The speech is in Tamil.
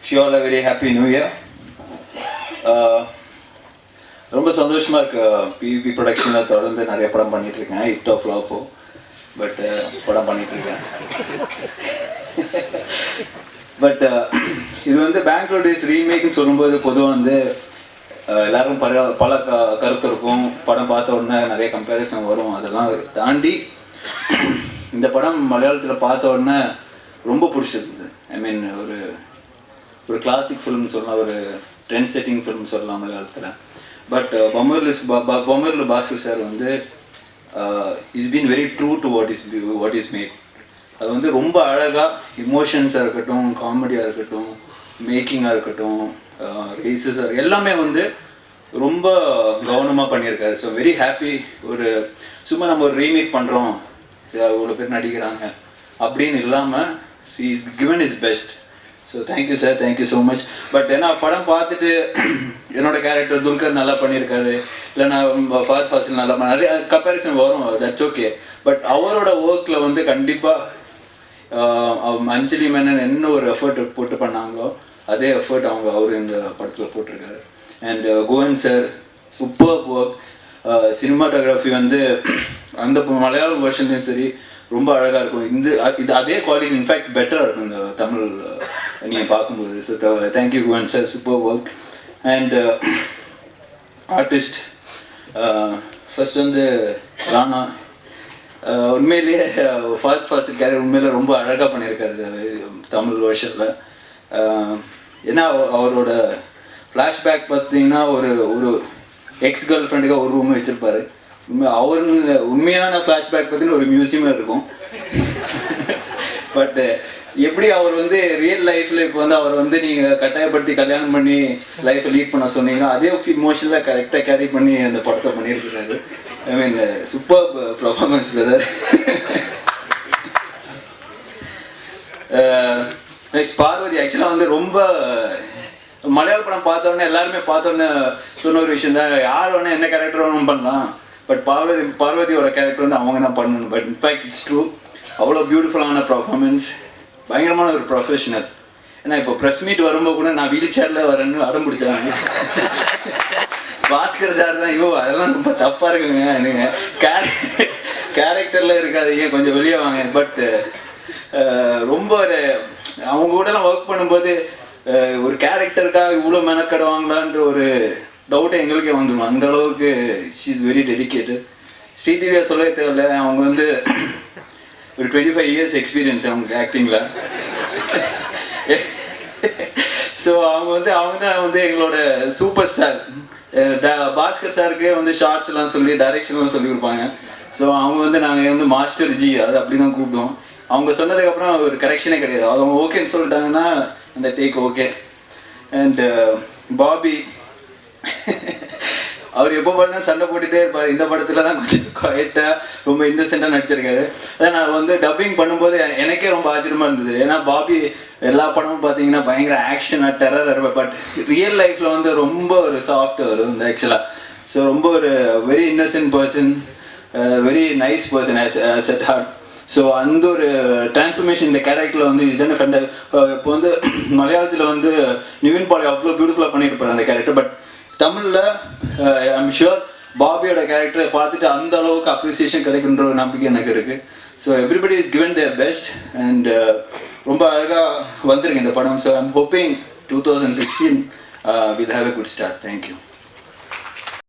Wish you all a very happy new year. ரொம்ப சந்தோஷமாக இருக்கு. பிவி ப்ரொடக்ஷனில் தொடர்ந்து நிறைய படம் பண்ணிகிட்ருக்கேன். ஹிட் ஆஃப் ஃப்ளாப்போ பட் படம் பண்ணிகிட்ருக்கேன். பட் இது வந்து பெங்களூர் டேஸ் ரீமேக்னு சொல்லும்போது பொதுவாக வந்து எல்லோரும் பல கருத்து இருக்கும். படம் பார்த்த உடனே நிறைய கம்பேரிசன் வரும். அதெல்லாம் தாண்டி இந்த படம் மலையாளத்தில் பார்த்த உடனே ரொம்ப பிடிச்சிருந்தது. ஐ மீன் ஒரு கிளாசிக் ஃபிலிம் சொல்லலாம், ஒரு ட்ரெண்ட் செட்டிங் ஃபிலிம் சொல்லலாம் மலையாளத்தில். பட் பொம்மர்லு பாஸ்கர் சார் வந்து is been very true to what is made. அது வந்து ரொம்ப அழகாக இமோஷன்ஸாக இருக்கட்டும், காமெடியாக இருக்கட்டும், மேக்கிங்காக இருக்கட்டும், ரேசஸாக எல்லாமே வந்து ரொம்ப கவனமாக பண்ணியிருக்காரு. So very happy. சும்மா நம்ம ஒரு ரீமேக் பண்ணுறோம், இவ்வளோ பேர் நடிக்கிறாங்க அப்படின்னு இல்லாமல் is given is best. So thank you sir, thank you so much. But ஏன்னா படம் பார்த்துட்டு என்னோடய கேரக்டர் துல்கர் நல்லா பண்ணியிருக்காரு, இல்லை நான் ஃபாத் ஃபாசில் நல்லா நிறைய கம்பேரிசன் வரும், தட்ஸ் ஓகே. பட் அவரோட ஒர்க்கில் வந்து கண்டிப்பாக அஞ்சலி மேனன் என்ன ஒரு எஃபர்ட் போட்டு பண்ணாங்களோ அதே எஃபர்ட் அவர் இந்த படத்தில் போட்டிருக்காரு. And Kovan sir super work. Cinematography வந்து அந்த மலையாளம் வெர்ஷன்லையும் சரி ரொம்ப அழகாக இருக்கும். இது அதே குவாலிட்டி, இன்ஃபேக்ட் பெட்டராக இருக்கும் இந்த தமிழ் நீங்கள் பார்க்கும்போது. ஸோ தேங்க்யூ குவன் sir, super work. And artist first வந்து ராணா. உண்மையிலேயே ஃபாஸ்ட் கேரக்டர் உண்மையிலே ரொம்ப அழகாக பண்ணியிருக்காரு தமிழ் வருஷத்தில். ஏன்னா அவரோட ஃப்ளாஷ்பேக் பார்த்தீங்கன்னா ஒரு எக்ஸ் கேர்ள் ஃப்ரெண்டுக்காக ஒரு ரூம் வச்சுருப்பாரு. உண்மையான ஃப்ளாஷ்பேக் பார்த்தீங்கன்னா ஒரு மியூசியமே இருக்கும். பட் எப்படி அவர் வந்து ரியல் லைஃப்பில் இப்போ வந்து அவர் வந்து நீங்கள் கட்டாயப்படுத்தி கல்யாணம் பண்ணி லைஃப்பை லீட் பண்ண சொன்னீங்கன்னா அதே இமோஷனலாக கரெக்டாக கேரி பண்ணி அந்த படத்தை பண்ணியிருக்கிறாரு. I mean super performance brother. Next Parvathy. ஆக்சுவலாக வந்து ரொம்ப மலையாள படம் பார்த்தோன்னே எல்லாருமே பார்த்தோன்னே சொன்ன ஒரு விஷயம் தான், யார் வேணால் என்ன கேரக்டர் வேணும் பண்ணலாம், பட் பார்வதியோட கேரக்டர் வந்து அவங்க தான் பண்ணணும். But in fact it's true. அவ்வளோ பியூட்டிஃபுல்லான பர்ஃபார்மன்ஸ், பயங்கரமான ஒரு ப்ரொஃபஷனல். ஏன்னா இப்போ ப்ரெஸ் மீட் வரும்போது கூட நான் வீல் சேரில் வரேன்னு அடம் பிடிச்சாங்க. பாஸ்கர் சார் தான், ஐயோ அதெல்லாம் ரொம்ப தப்பாக இருக்குங்க, எனக்கு கேரக்டரில் இருக்காதீங்க, கொஞ்சம் வெளியே வாங்க. பட் ரொம்ப அவங்க கூடலாம் ஒர்க் பண்ணும்போது ஒரு கேரக்டருக்காக இவ்வளோ மெனக்கடுவாங்களான்ற ஒரு டவுட்டை எங்களுக்கே வந்துடும். அந்த அளவுக்கு ஷீ இஸ் வெரி டெடிக்கேட்டட். ஸ்ரீதேவியா சொல்ல தேவையில்ல, அவங்க வந்து ஒரு 25 years எக்ஸ்பீரியன்ஸ் அவங்க ஆக்டிங்கில். ஸோ அவங்க தான் வந்து எங்களோட சூப்பர் ஸ்டார். பாஸ்கர் சாருக்கே வந்து ஷார்ட்ஸ்லாம் சொல்லி டைரெக்ஷன்லாம் சொல்லி கொடுப்பாங்க. ஸோ அவங்க வந்து நாங்கள் வந்து மாஸ்டர் ஜி அது அப்படி தான் கூப்பிடுவோம். அவங்க சொன்னதுக்கப்புறம் ஒரு கரெக்ஷனே கிடையாது. அவங்க ஓகேன்னு சொல்லிட்டாங்கன்னா அந்த டேக் ஓகே. அண்ட் பாபி அவர் எப்போ பார்த்தா சண்டை போட்டுகிட்டே இருப்பார். இந்த படத்தில் தான் கொஞ்சம் குவைட்டாக ரொம்ப இன்னசென்ட்டாக நடிச்சிருக்காரு. அதான் நான் வந்து டப்பிங் பண்ணும்போது எனக்கே ரொம்ப ஆச்சரியமாக இருந்தது. ஏன்னா பாபி எல்லா படமும் பார்த்தீங்கன்னா பயங்கர ஆக்ஷனாக டெரர் இருப்பேன். பட் ரியல் லைஃப்பில் வந்து ரொம்ப ஒரு சாஃப்ட் வரும் இந்த ஆக்சுவலாக. ஸோ ரொம்ப ஒரு very innocent person, very nice person as at heart. So அந்த ஒரு டிரான்ஸ்ஃபர்மேஷன் இந்த கேரக்டரில் வந்து இஸ் டன் அ ஃபெண்ட். இப்போ வந்து மலையாளத்தில் வந்து நிவின் பாலி அவ்வளோ பியூட்டிஃபுல்லாக பண்ணியிருப்பார் அந்த கேரக்டர். பட் தமிழில் ஐம் ஷுர் பாபியோட கேரக்டரை பார்த்துட்டு அந்த அளவுக்கு அப்ரிசியேஷன் கிடைக்குன்ற ஒரு நம்பிக்கை எனக்கு இருக்குது. So everybody is given their best. And ரொம்ப அழகாக வந்திருக்கு இந்த படம். So I'm hoping 2016 will have a good start. Thank you.